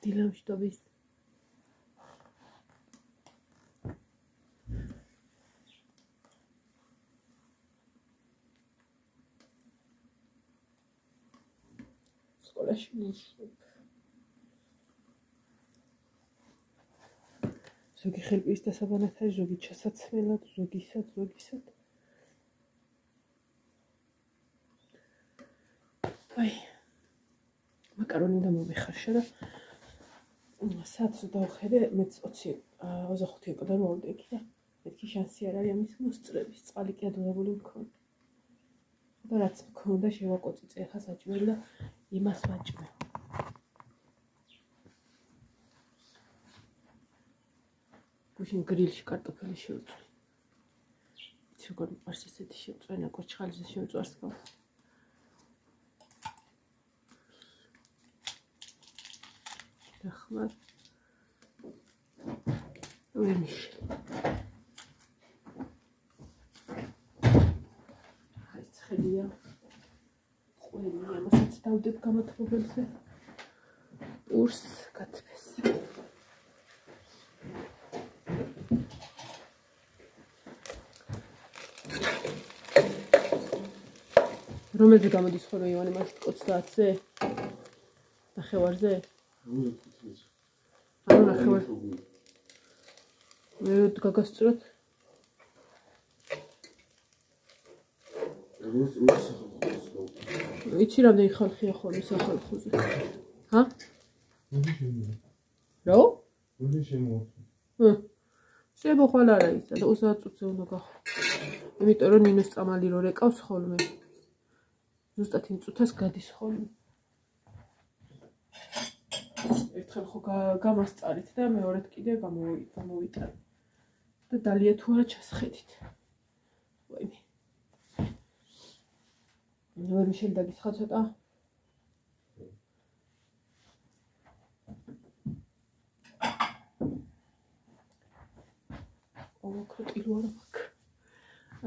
დილამშტობის სკოლაში მუშაობ. ზოგი ხელპის დასაბანად არის, ზოგი ჩასაცმელად, ზოგისად. აი, მაკარონი და მომიხარშა და საათს დავხედე, მეც 25 ეკოდა რომ ავდექი და მეთქი შანსი არ არის ამის მოსწრების, წყალი კი ადვილებული მქონდა. და რაც მქონდა შევაკოწიწე ახლა საჭმელი და იმას ვაჭმე. გუშინ გრილში კარტოფილი შევწვი. იცი როგორ მიყვარს ესეთი შემწვენა, კოჩხალიზე შემწვარს გავ. ახლა ვერმიშელი. აი ცხელია. ყველია, მასაც დავდებ გამოთბობელზე. პურს გათბეს. რომელზე გამოდის ხოლმე ივანე მაშინ 30-ზე? ნახევარზე? ანუ ნახევარ. მე გაგასწროთ. იცი რამდენი ხალხია ხოლმე სახალხოზე? ჰა? რა? შეიძლება ხვალ არა ისა და 20 წუთზე უნდა გახო. იმიტომ რომ ნინოს წამალი რო რეკავს ხოლმე. ზუსტად იმ წუთას გადის ხოლმე. ერთხელ ხო გამასწარით და მეორედ კიდე გამოვიტანე. და დალია თუ არა ჩასხედით. ვაიმე. ვერმიშელი დაგისხა ცოტა. აკროტილო არ მაქვს.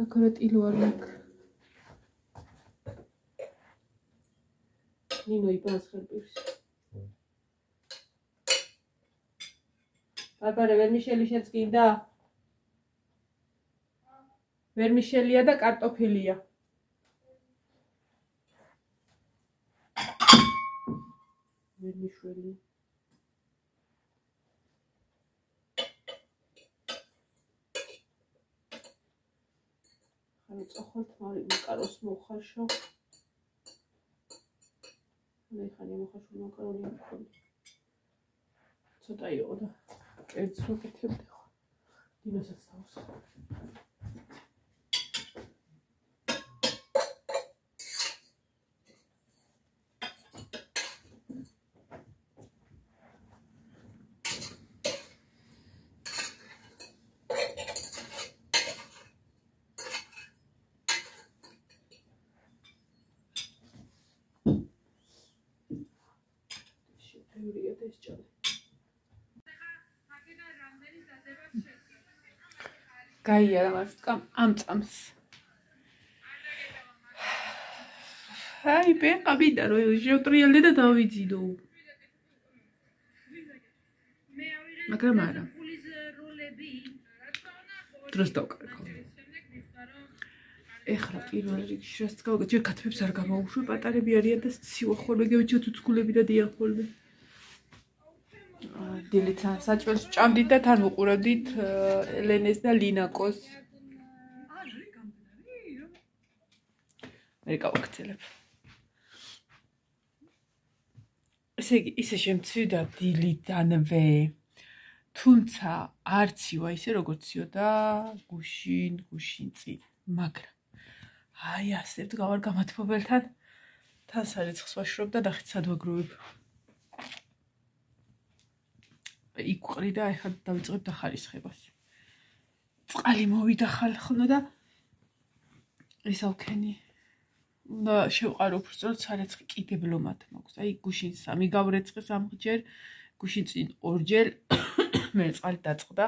აკროტილო არ მაქვს. ნინო იბანს ხელპირს. ბარბარე ვერმიშელი შენც გინდა? ვერმიშელია და კარტოფილია. ვერმიშველი. ხანი წახალთ მაკაროს მოხარშო. მე ხანი მოხარშო მაკარონი მქონდა. ცოტა იყო და კერძს ვაკეთებდი ხო. დინასაც დავსხო. გაიარა მარშრუტკამ ამ წამს. აი ბეყავიდა რომ შევტრიალდე და დავიძინო. მაგრამ არა. დროს დავკარგო. ეხლა პირველ რიგში რაც გავიგე, ჯერ კათბებს არ გამოვუშვე, პატარები არიან და ცივა ხოლმე გევიჩო თუცქულები და დიან ხოლმე. დილითან საჭმელს ჭამდით და თან ვუყურებდით ელენეს და ლინაკოს. მე გავაქცელებ. ესე იგი, ისე შემცვიდა დილიდანვე. თუმცა არც ივა ისე როგორც იცოდა გუშინ წინ. მაგრამ აი ასე ვდგავარ გამათბობელთან. თან სარეცხს ვაშრობ და ნახეთ სად ვაგროვებ. იქ ვყრი და ეხლა დავიწყებ დახარისხებას. წყალი მოვიდა ხალხნო და ისავქენი. უნდა შევყარო უბრალოდ სარეცხი კიდე ბლომად მაქვს. აი გუშინ 3 გავრეცხე 3 ჯერ, გუშინ წინ 2 ჯერ მე წყალი დაწყდა.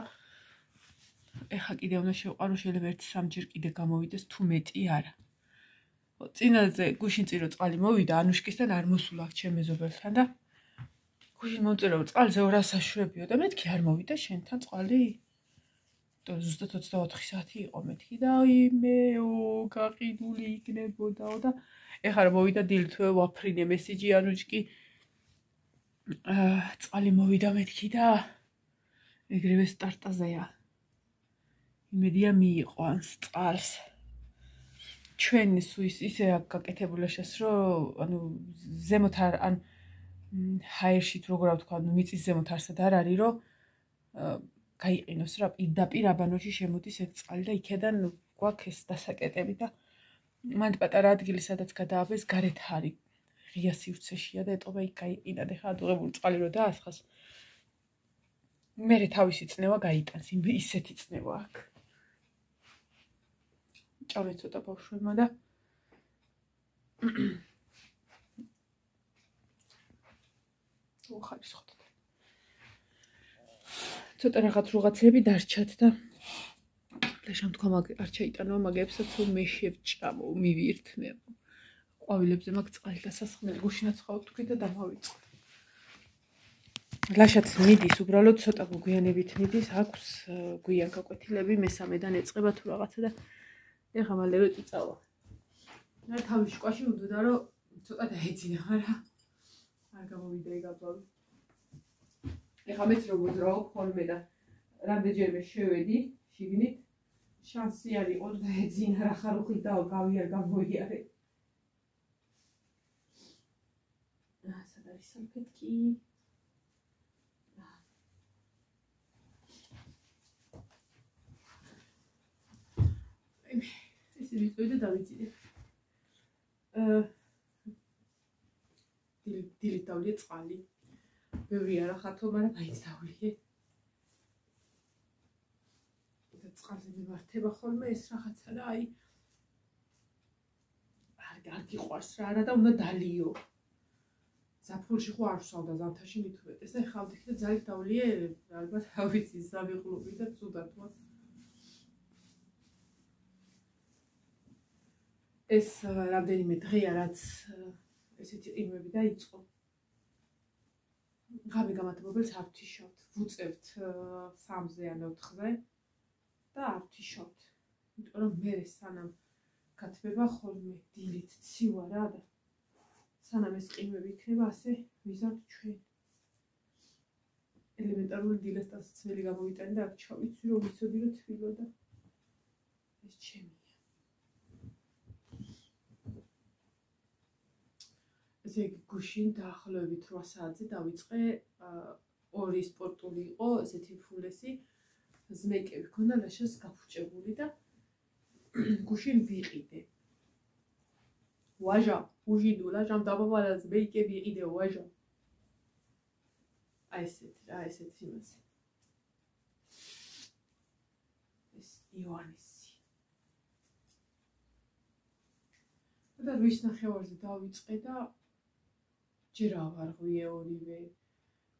ეხლა კიდე უნდა შევყარო, შეიძლება 1-3 ჯერ კიდე გამოვიდეს თუ მეტი არა. წინაზე გუშინ წინ რო წყალი მოვიდა, ანუშკისთან არ მოსულა ჩემ მეზობელთან და გუშინ მომწერა წყალზე 200 საშუალებიო და მეთქი არ მოვიდა შენთან წყალი? ზუსტად 24 საათი იყო მეთქი და მეო გაყიდული იქნებოდაო და ეხლა რა მოვიდა დილთვე ვაფრინე მესიჯი ანუჩკი წყალი მოვიდა მეთქი და ეგრევე სტარტაზეა იმედია მიიყვანს წყალს ჩვენ სუის ისე აქ გაკეთებული შეს რომ ანუ ზემოთ ან ჰაერში თუ როგორ ვთქვა ანუ მიწის ზემოთ არსად არ არის რომ გაიყინოს რა პირდაპირ აბანოში შემოდის ეს წყალი და იქედან გვაქვს ეს დასაკეტები და მანდ პატარა ადგილი სადაც გადააბეს გარეთ არის ღია სივრცეშია და ეტყობა იქ გაიყინა და ხა ადუღებული წყალი რო დაასხას მერე თავისი წნევა გაიტანს ისეთი წნევა აქვს ჭამე ცოტა ბავშვებმა და უხარისხოთ ცოტა რაღაცები დარჩათ და ლაშამ თქვა არ ჩაიტანო მაგებსაც რომ მე შევჭამო მივირთმევო ყვავილებზე მაგ წყალი დასასხმელი გუშინაც ხავ თქვი და დამავიწყო ლაშაც მიდის უბრალოდ ცოტა გვიანებით მიდის აქვს გვიან გაკვეთილები მესამედან ეწყება თუ რაღაცა და ეხა მალევე წავა და თავის შუაში უდოდა რომ ცოტა დაეძინა მაგრამ არ გამოვიდა ეგ აბავი ეხა მეც რო მოძრაობ ხოლმე და რამდენჯერმე შევედი შიგნით შანსი არ იყო და ეძინა რა ხარუხი და გავიარ გამოიარე სად არის სამფეთქი ესე ვიწვევი და დავიძინე დილით დავლიე წყალი ბევრი არა ხათო მაგრამ მაინც დავლიე და წყალზე მიმართება ხოლმე ეს რაღაცა რა აი არ გიყვარს რა არა და უნდა დალიო ზაფხულში ხო არ ვსავდა ზამთარში მით უმეტეს და ეხლა ვდიხი და ძალით დავლიე ალბათ რა ვიცი სამიღლობი და ცუდად ვარ ეს რამდენიმე დღეა რაც ესეთი ყინვები დაიწყო ღამე გამათბობელს არ ვთიშავთ ვუწევთ 3-ზე ან 4-ზე და არ ვთიშავთ იმიტომ რომ მე სანამ გათბება ხოლმე დილით ცივა რა და სანამ ეს ყინვები იქნება ასე ვიზავთ ჩვენ ელემენტარული დილესტანს ცველი გამოვიტანე და აქ ჩავიცვი რომ ვიცოდი რომ თბილო და ეს ჩემია ესე გუშინ დაახლოებით 8 საათზე დავიწყე ორი სპორტული იყო ესეთი ფულესი ზმეკები ქონდა ლაშას გაფუჭებული და გუშინ ვიყიდე ვაჟა უჟიდულა ჟამ დაბავალა ზმეკები იყიდე ვაჟა აი ესეთ იმასე ეს ივანისი და ვის ნახევარზე დავიწყე და ჯერ ავარღვიე ორივე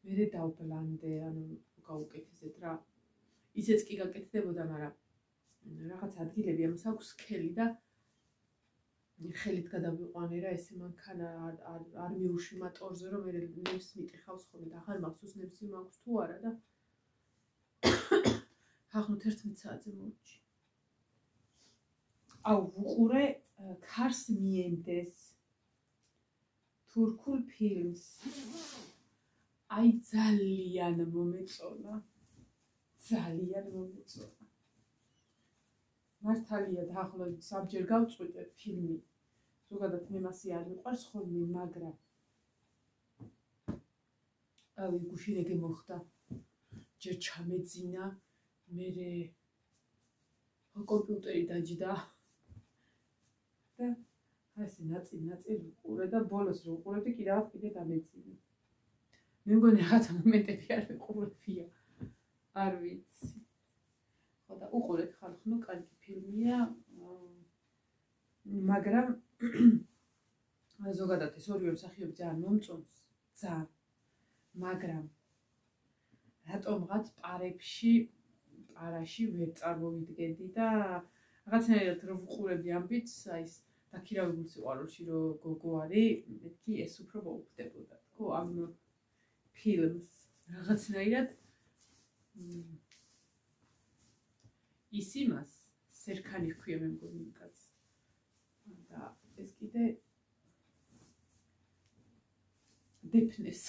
მერე დავბლანდე ანუ გავუკეთესეთ რა ისეც კი გაკეთდებოდა მაგრამ რაღაც ადგილები ამას აქვს სქელი და ხელით გადავიყვანე რა ესე მანქანა არ მიუშვი მატორზე რომ მე ნებს მიტეხავს ხოლმე და ახლა მახსოვს ნებსი მაქვს თუ არა და ახლა 11 საათზე მოვიჭი აუ ვუყურე ქარს მიენდეს თურქულ ფილმს აი ძალიან მომეწონა მართალია დაახლოებით 3 ჯერ გავწყვიტე ფილმი ზოგადად მე მასე არ მიყვარს ხოლმე მაგრამ აი გუშინ ეგ მოხდა ჯერ ჩამეძინა მერე კომპიუტერი დაჯდა და ასე ნაწილი ვუყურე და ბოლოს რო ვუყურებდი კიდე დამეძინა მე მგონი რაღაცა მომენტები არ ვიყურებია არ ვიცი ხო და უყურეთ ხალხო კარგი ფილმია მაგრამ ზოგადად ეს ორივე მსახიობი ძალიან მომწონს ძალიან მაგრამ რატომღაც პარაში ვერ წარმოვიდგენდი და რაღაცნაირად რო ვუყურებდი ამბიც აი ეს დაქირავებული სიყვარულში რო გოგო არის მეთქი ეს უფრო მოუხდებოდა თქო ამ ფილმს რაღაცნაირად ის იმას სერქანი ჰქვია მე მგონი იმ კაცს და ეს კიდე დეფნეს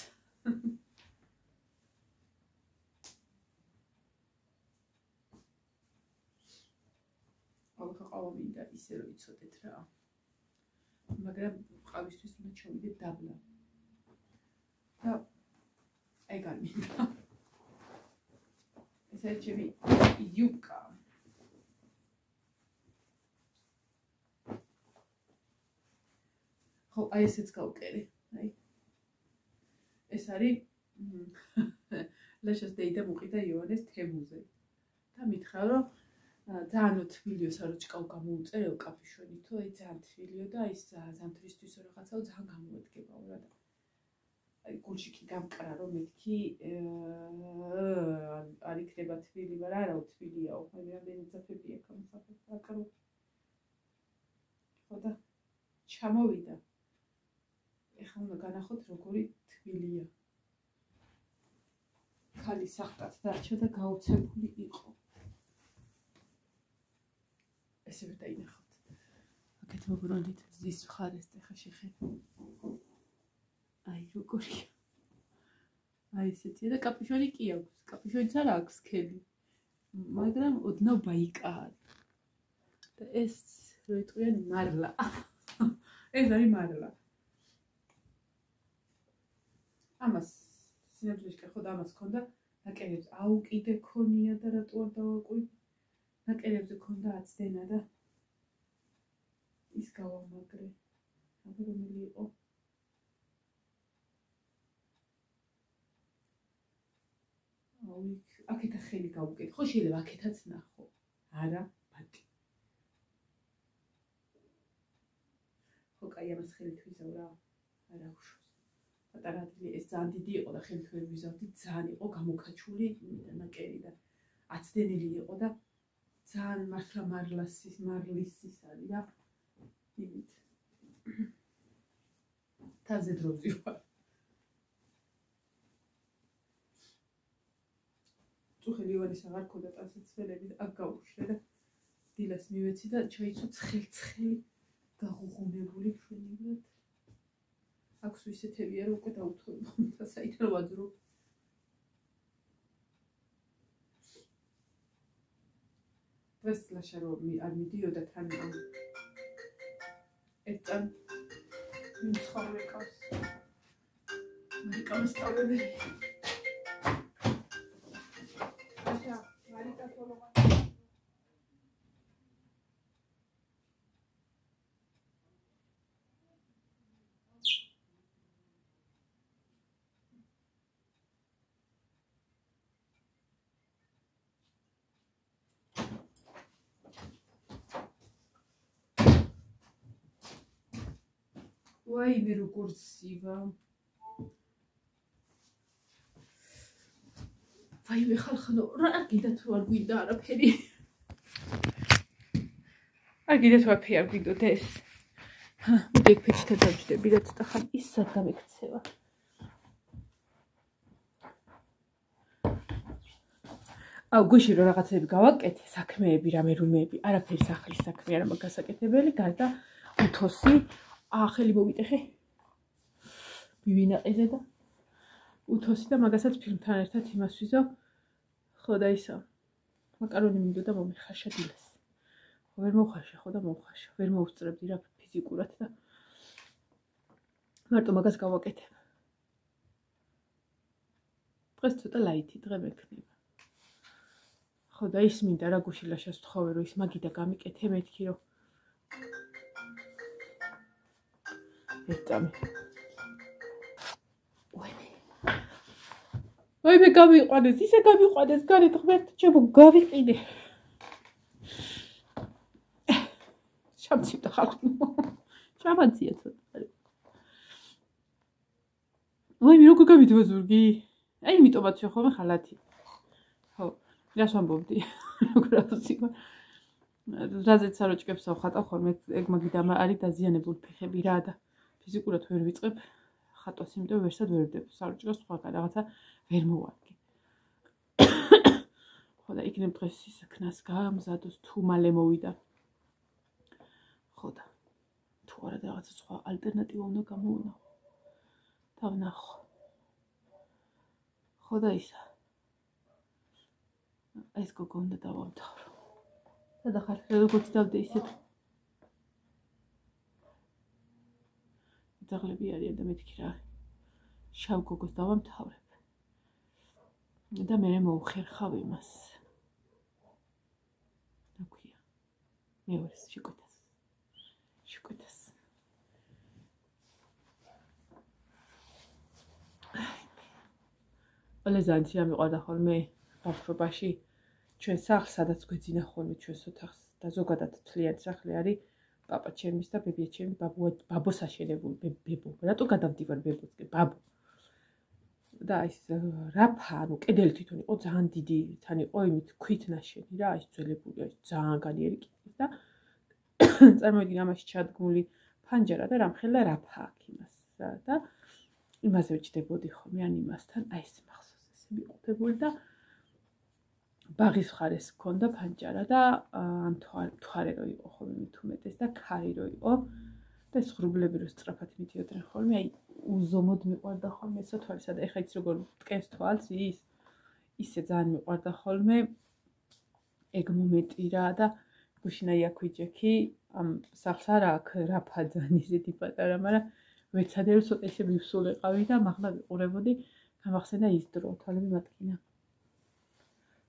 ყავა მინდა ისე რომ იცოდეთ რა მაგრამ ყავისთვის უნდა ჩავიდეთ დაბლა და ეგ არ მინდა ესე ჩემი იუბკა ხო აი ესეც გავკერი აი ეს არის ლაშას დეიდა მუყიდა იოანეს თემუზე და მითხრა რომ ძალიან თბილიო საროჭკავ გამოუწერეო კაფიშვენითო აი ძალიან თბილიო და ის ზამთრისთვის რაღაცაო ძალიან გამოედგებაო რა და აი გულში კი გამკრა რომ მეთქი არ იქნება თბილი მაგრამ არაო თბილიაო აი რამდენი ძაფები აქვს ამასაფერს აკრო ხო და ჩამოვიდა ეხლა უნდა განახოთ როგორი თბილია ხალი სახტად დარჩა და გაუცებული იყო ესე ვერ დაინახავთ აქეთ მოგრონდით ზის მხარეს ეხა შეხედო აი როგორია აი ესეთია და კაპიშვენი კი აქვს კაპიშვენიც არ აქვს სქელი მაგრამ ოდნავ ბაიკალი და ეს რო იტყვიან მარლა ეს არის მარლა ამას სინამდვილეში ხო და ამას ქონდა ნაკერებს აუ კიდე ქონია და რატო არ დავაკვირდი ნაკერებზე ქონდა აცდენა და ის გავამაგრე აბა რომელი იყო აუ აქეთა ხელი გავუკეთ ხო შეიძლება აქეთაც ნახო არა ბატი ხო კაი ამას ხელით ვიზავ რა არა უშავს პატარა ადგილი ეს ძალიან დიდი იყო და ხელით ვერ ვიზავდი ძალიან იყო გამოკაჩული ნაკერი და აცდენილი იყო და ძალიან მართლა მარლის ის არის რა იმით თაზე დროზე ვარ წუხელი იოანეს აღარ ქონდა ტანსაცმელები აქ გავუშვე და დილას მივეცი და ჩაიცო ცხელი გაღუღუნებული ჩვენივრად აქვს ისეთებია რომ უკვე დაუთხოვდა და საიდან ვაძრო დღეს ლაშა რომ არ მიდიოდა თან ერთად მიცხოვრე კავს მარიკა მოსწავლებელი ლაშა მარიკა თოლოგა ვაიმე როგორ სივა ვაიმე ხალხანო რა გინდა თუ არ გვინდა არაფერი არ გინდა თუ არაფერი არ გვინდოდეს მოდი ეგ ფეჩთა დავჯდები რა ცოტა ხან ის სად გამექცევა აუ გუში რომ რაღაცები გავაკეთე საქმეები რამე რუმეები არაფერი სახლის საქმე არა მაგ გასაკეთებელი გარდა უთოსი ახელი მოვიტეხე მივინაყეზე და უთოსი და მაგასაც ფილმთან ერთად იმას ვიზავ ხო და ისა მაკარონი მინდოდა მომეხარშა დილას ხო ვერ მოვხარშა ხო და მოვხარშა ვერ მოუსწრებდი რა ფიზიკურად და მარტო მაგას გავაკეთებ დღეს ცოტა ლაითი დღე მექნება ხო და ის მინდა რა გუში ლაშას ვთხოვე რომ ის მაგიდა გამიკეთე მეთქი რომ ერთამი ვაიმე გამიყვანეს ისე გამიყვანეს გარეთ ღმერთო ჩემო გავიყიდე შამცი და ხალხო შამაცია ცოტა ვაიმე როგორ გამიდება ზურგი აი იმიტომაც შეხომე ხალათი ხო რას ვამბობდი როგორ ავსიკო რაზეც საროჭკებს ავხატავ ხოლმე ეგ მაგიდა არის დაზიანებული ფეხები რა და ფიზიკურად ვერ ვიწყებ ხატვას, იმიტომ ვერსად ვერ ვდებ, საერთოდ სხვაგან რაღაცა ვერ მოვარგე. ხო და იქნებ დღეს ის ქნას გამზადოს თუ მალე მოვიდა. ხო და თუ არა რაღაცა სხვა ალტერნატივა უნდა გამოვუნახო. დავნახო. ხო და ისა. ეს გოგო უნდა დავამთავრო. სადახარ როგორც დავდე ისეთ ძაღლები არიან და მეთქი რა შავ გოგოს დავამთავრებ და მე მოუხერხავ იმას რა ქვია მეორის შეკეთას ყველაზე ამიყვარდა ხოლმე ბავშვობაში ჩვენ სახლს სადაც გვეძინა ხოლმე ჩვენს ოთახს და ზოგადად თლიანი სახლი არის პაპა ჩემის და ბებია ჩემი ბაბოს აშენებული ბებო რატო გადავდივარ ბებოსკენ ბაბო და ის რაფა ანუ კედელი თვითონ იყო ძალიან დიდი თან იყო იმით ქვით ნაშენი რა ის ძველებული არის ძალიან განიერი კედელი და წარმოვიდგინე ამაში ჩადგმული ფანჯარა და რამხელა რაფა აქვს იმას რა და იმაზე ვჭდებოდი ხოლმე ან იმასთან აი ეს მახსოვს ესე მიყუთებული და ბაღის მხარეს ჰქონდა ფანჯარა და ამ თვარე რო იყო ხოლმე მით უმეტეს და ქარი რო იყო და ეს ღრუბლები რო სწრაფად მიდიოდნენ ხოლმე აი უზომოდ მიყვარდა ხოლმე ესა თვალისა და ეხა იცი როგორ მტკენს თვალს ისე ძალიან მიყვარდა ხოლმე ეგ მომენტი რა და გუშინ აი აქ ვიჯექი ამ სახლს არა აქ რაფა ძალიან ისეთი პატარა მაგრამ ვეცადე რომ ცოტა ისე მივსულიყავი და მაღლა ვიყურებოდი გამახსენდა ის დრო თვალები მატკინა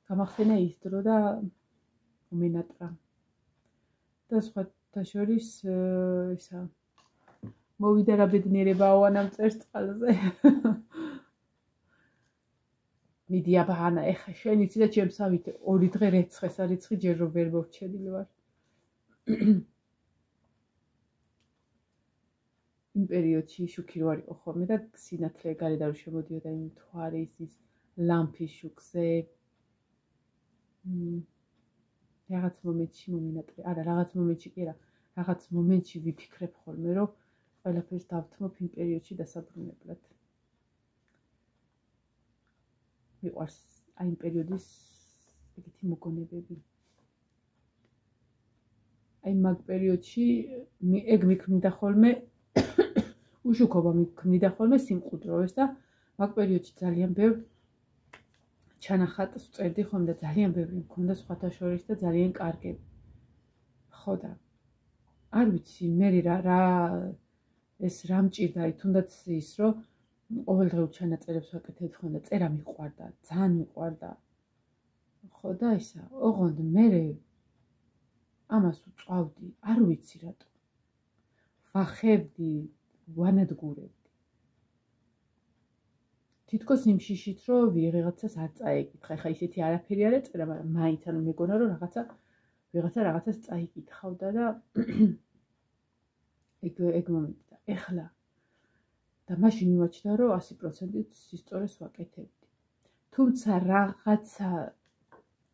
გამახსენა ის დრო და მომენატრა და სხვათა შორის ისა მოვიდა რა ბედნიერებაო ანამ წერს წყალზე მიდი აბა ანა ეხა შენ იცი და ჩემსავით 2 დღე რეცხეს არიცხი ჯერ რომ ვერ მოვჩენილი ვარ იმ პერიოდში შუქი რო არ იყო ხოლმე და სინათლე გარედან რო შემოდიოდა იმ თვარის ის ლამპის შუქზე რაღაც მომენტში მომენატრე არა რაღაც მომენტში კი არა რაღაც მომენტში ვიფიქრებ ხოლმე რომ ყველაფერს დავთმობ იმ პერიოდში დასაბრუნებლად მიყვარს აი იმ პერიოდის ეგეთი მოგონებები აი მაგ პერიოდში ეგ მიქმნიდა ხოლმე უშუქობა მიქმნიდა ხოლმე სიმყუდროვეს და მაგ პერიოდში ძალიან ბევრ ჩანახატს წერდი ხოლმე და ძალიან ბევრი მქონდა სხვათა შორის და ძალიან კარგები. ხო და არ ვიცი მე რა ეს რა მჭირდა აი თუნდაც ის რომ ყოველდღიურ ჩანაწერებს ვაკეთებ ხოლმე და წერა მიყვარდა, ძალიან მიყვარდა. ხო და ისა, ოღონდ მე ამას უწვავდი, არ ვიცი რატო. ვახევდი, ვანადგურებდი. თითქოს იმ შიშით რომ ვიღაცას არ წაეკითხა. ეხა ისეთი არაფერი არ ეწერა, მაგრამ მაინც ანუ მეგონა რომ ვიღაცა რაღაცას წაიკითხავდა და ეგ მომენტი და ეხლა და მაშინ მიმაჩნდა რომ 100%-ით სისწორეს ვაკეთებდი. თუმცა რაღაცა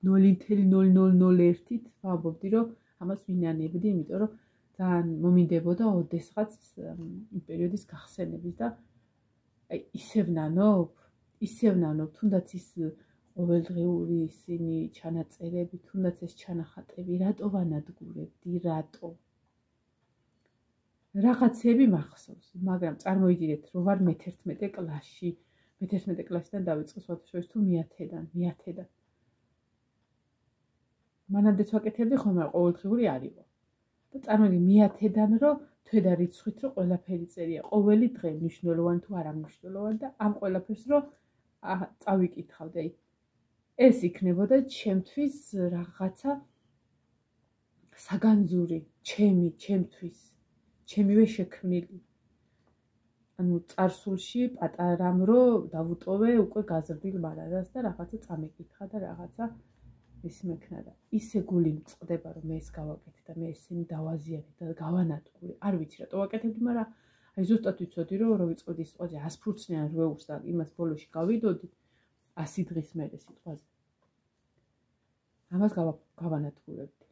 0.0001-ით ვამბობდი რომ ამას ვინანებდი, იმიტომ რომ ძალიან მომინდებოდა ოდესღაც იმ პერიოდის გახსენების და აი ისევ ნანობ, თუნდაც ის ყოველდღიური ისინი ჩანაწერები, თუნდაც ეს ჩანახატები, რატო ვანადგურებდი, რატო? რაღაცები მახსოვს, მაგრამ წარმოიდგინეთ, რომ ვარ მე-11 კლასში, მე-11 კლასიდან დავიწყე სხვათა შორის თუ მე-10-დან. მანამდეც ვაკეთებდი ხოლმე ყოველდღიური არ იყო. და წარმოიდგინე მე-10-დან რომ თვედა რიცხვით რომ ყველაფერი წერია, ყოველი დღე მნიშვნელოვანი თუ არა მნიშვნელოვანი და ამ ყველაფერს რომ წავიკითხავდი. ეს იქნებოდა ჩემთვის რაღაცა საგანძური, ჩემთვის, ჩემივე შექმნილი. ანუ წარსულში პატარამ რომ დავუტოვე უკვე გაზრდილ მარადას და რაღაცა წამეკითხა და რაღაცა ის მექნა და ისე გული მწყდება რომ მე ეს გავაკეთე და მე ესენი დავაზიანე და გავანადგურე. არ ვიცი რატო ვაკეთებდი, მაგრამ აი ზუსტად ვიცოდი რომ ვიწყოდი სიტყვაზე 100 ფურცლიან რვეულს და იმას ბოლოში გავიდოდი 100 დღის მერე სიტყვაზე. ამას გავანადგურებდი.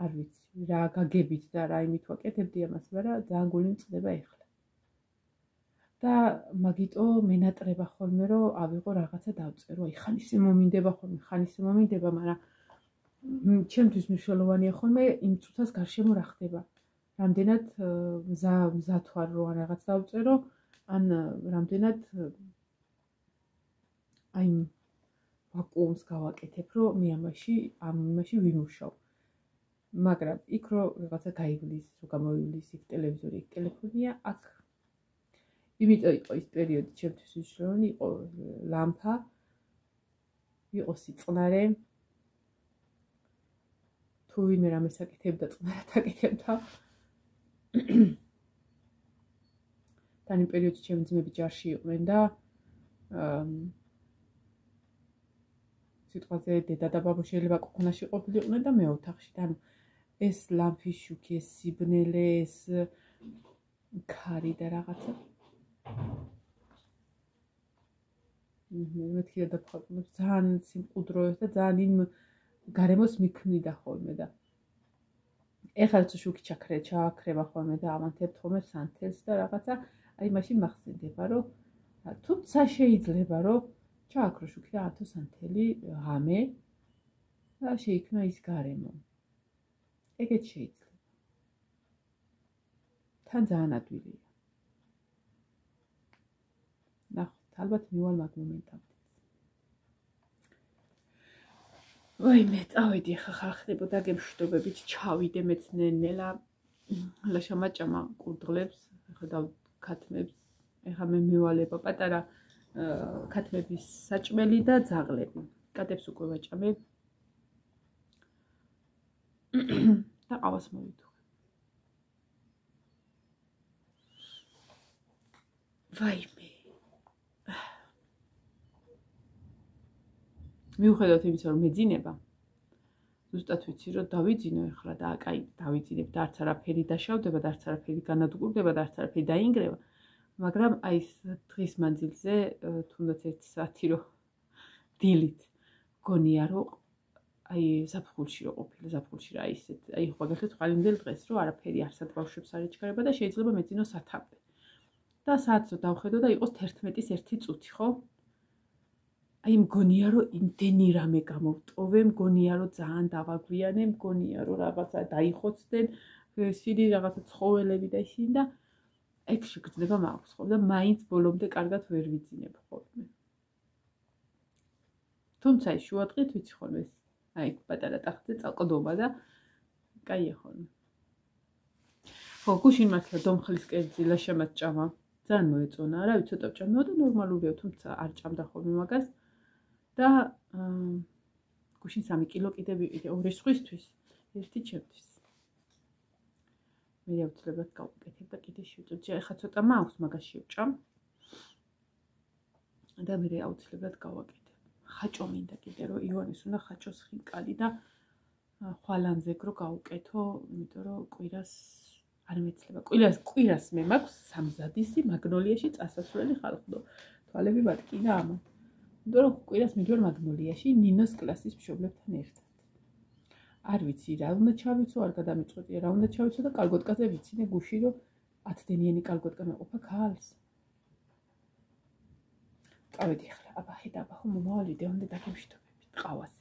არ ვიცი რა გაგებით და რა იმით ვაკეთებდი ამას, მაგრამ ძალიან გული მწყდება ეხლა. და მაგიტო მენატრება ხოლმე რომ ავიღო რაღაცა დავწერო. აი ხან ისე მომინდება ხოლმე, ხან ისე მომინდება, მაგრამ ჩემთვის მნიშვნელოვანია ხოლმე იმ წუთას გარშემო რა ხდება. რამდენად მზად ვარ რომ ან რაღაც დავწერო, ან რამდენად აი ვაკუუმს გავაკეთებ, რომ მე ამაში ვიმუშავ. მაგრამ იქ რომ რაღაცა გაივლის, რომ გამოივლის იქ ტელევიზორი, იქ ტელეფონია, აქ იმიტომ იყო ის პერიოდი ჩემთვის მნიშვნელოვანი, იყო ლამპა, იყო სიწყნარე. თუ ვინმე რამეს აკეთებდა, წყნარად აკეთებდა. თან იმ პერიოდში ჩემი ძმები ჯარში იყვნენ და სიტყვაზე დედა და ბაბა შეიძლება კუქნაში ყოფილიყვნენ და მე ოთახში. ანუ ეს ლამპის შუქი, ეს სიბნელე, ეს ქარი და რაღაცა. მეთქი და დაფხატნებს ძალიან სიმყუდროებს და ძალიან იმ გარემოს მიქმნიდა ხოლმე და ეხლა თუ შუქი ჩააქრება ხოლმე და ავანთებ ხოლმე სანთელს და რაღაცა, აი მაშინ მახსენდება, რომ თუმცა შეიძლება რომ ჩააქრო შუქი და ათო სანთელი ღამე და შეიქმნა ის გარემო. ეგეც შეიძლება. თან ძალიან ადვილია. ნახოთ, ალბათ მივალ მაგ მომენტამდე. ვაიმე, წავედი ახლა ხახდებოდა გემშვიდობებით, ჩავიდე მეც ნელ-ნელა. ლაშამაჭამა კურდღლებს, ახლა დავქათმებს. ახლა მე მივალება პატარა ქათმების საჭმელი და ძაღლები. კატებს უკვე ვაჭამებ. და ყავას მოვიდო. ვაიმე. მიუხედავად იმისა, რომ მეძინება, ზუსტად ვიცი, რომ დავიძინო ახლა და კაი, დავიძინებ და არც არაფერი დაშავდება და არც არაფერი განადგურდება და არც არაფერი დაინგრევა, მაგრამ აი ეს დღის მანძილზე, თუნდაც 1 საათი რომ დილით გონია, რომ აი ზაფხულში რომ ყოფილი, ზაფხულში რა ისეთ, აი ხვალ ხვალინდელ დღეს რომ არაფერი არსად ბავშვებს არ ეჩქარება და შეიძლება მეძინო სათამდე. და საათს რომ დავხედო და იყოს 11-ის 1 წუთი, ხო? აი მგონია რომ იმდენი რამე გამოვტოვე, მგონია რომ ძალიან დავაგვიანე, მგონია რომ რაღაცა დაიხოცდნენ, ისინი რაღაცა ცხოველები და ისინი და ეგ შეგრძნება მაქვს ხო და მაინც ბოლომდე კარგად ვერ ვიძინებ ხოლმე. თუმცა ის შუადღით ვიცი ხოლმე ეს აი პატარა ტახტზე წაყდობა და კაია ხოლმე. ხო, გუშინ მართლა დომხლის კერძი ლაშამაც ჭამა. ძალიან მოეწონა, რა ვიცი, ცოტა ჭამდა და ნორმალურია, თუმცა არ ჭამდა ხოლმე მაგას. და გუშინ 3 კილო კიდე ვიყიდე 2 სხვისთვის, 1 ჩემთვის. მე აუცილებლად გავუკეთებ და კიდე შევწოდე. ეხლა ცოტა მაქვს, მაგას შევჭამ. და მე აუცილებლად გავაკეთებ. ხაჭო მინდა კიდე რომ ივანეს უნდა ხაჭოს ხინკალი და ხვალანზე გრო გავუკეთო, იმიტომ რომ კვირას არ მეცლება. კვირას მე მაქვს სამზადისი მაგნოლიაში წასასვლელი ხალხო. თვალები მატკინა ამან. იმიტომ რომ კვირას მიდივარ მაგნოლიაში ნინოს კლასის მშობლებთან ერთად. არ ვიცი რა უნდა ჩავიცო, არ გადამიწყვეტია რა უნდა ჩავიცო და კალგოტკაზე ვიცინე გუში რომ 10 დენიანი კალგოტკა მეყოფა ქალს. წავედი ახლა, აბა ხედა, აბა ხომ მომავალ ვიდეომდე დაგემშვიდობებით, ყავას.